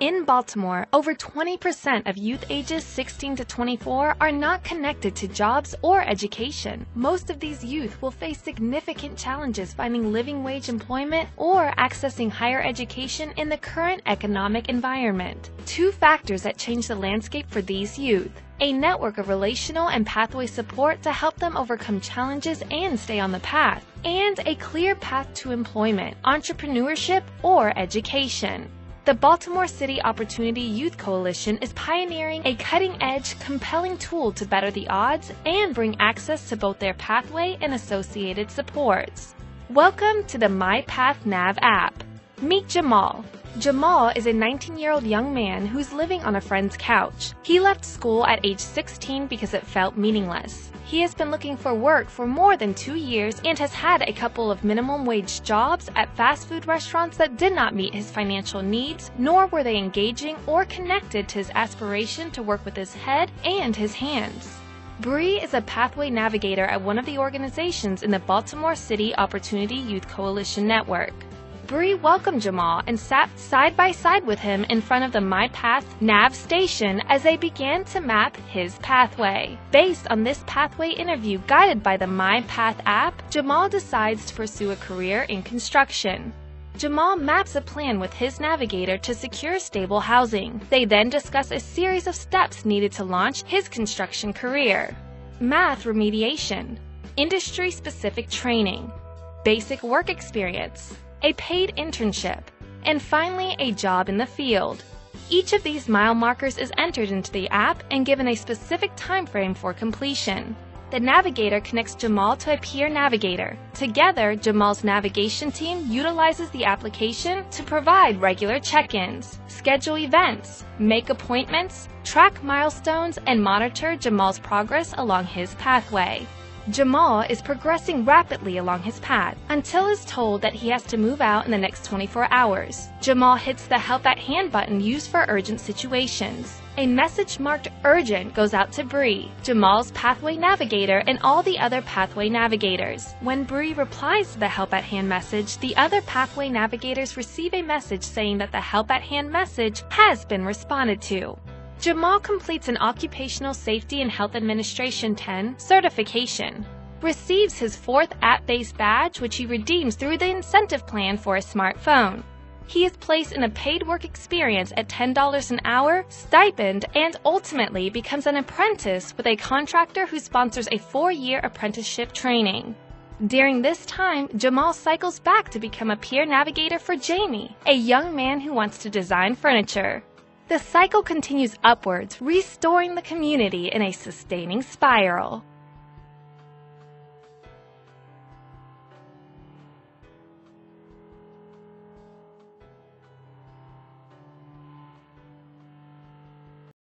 In Baltimore, over 20% of youth ages 16 to 24 are not connected to jobs or education. Most of these youth will face significant challenges finding living wage employment or accessing higher education in the current economic environment. Two factors that change the landscape for these youth: a network of relational and pathway support to help them overcome challenges and stay on the path, and a clear path to employment, entrepreneurship, or education. The Baltimore City Opportunity Youth Coalition is pioneering a cutting-edge, compelling tool to better the odds and bring access to both their pathway and associated supports. Welcome to the My Path Nav app. Meet Jamal. Jamal is a 19-year-old young man who's living on a friend's couch. He left school at age 16 because it felt meaningless. He has been looking for work for more than 2 years and has had a couple of minimum wage jobs at fast food restaurants that did not meet his financial needs, nor were they engaging or connected to his aspiration to work with his head and his hands. Bree is a pathway navigator at one of the organizations in the Baltimore City Opportunity Youth Coalition Network. Bree welcomed Jamal and sat side by side with him in front of the My Path Nav station as they began to map his pathway. Based on this pathway interview guided by the My Path app, Jamal decides to pursue a career in construction. Jamal maps a plan with his navigator to secure stable housing. They then discuss a series of steps needed to launch his construction career: math remediation, industry-specific training, basic work experience, a paid internship, and finally a job in the field. Each of these mile markers is entered into the app and given a specific time frame for completion. The navigator connects Jamal to a peer navigator. Together, Jamal's navigation team utilizes the application to provide regular check-ins, schedule events, make appointments, track milestones, and monitor Jamal's progress along his pathway. Jamal is progressing rapidly along his path until is told that he has to move out in the next 24 hours. Jamal hits the Help at Hand button used for urgent situations. A message marked urgent goes out to Bree, Jamal's pathway navigator, and all the other pathway navigators. When Bree replies to the Help at Hand message, the other pathway navigators receive a message saying that the Help at Hand message has been responded to. Jamal completes an Occupational Safety and Health Administration 10 certification, receives his 4th app-based badge, which he redeems through the incentive plan for a smartphone. He is placed in a paid work experience at $10 an hour, stipend, and ultimately becomes an apprentice with a contractor who sponsors a 4-year apprenticeship training. During this time, Jamal cycles back to become a peer navigator for Jamie, a young man who wants to design furniture. The cycle continues upwards, restoring the community in a sustaining spiral.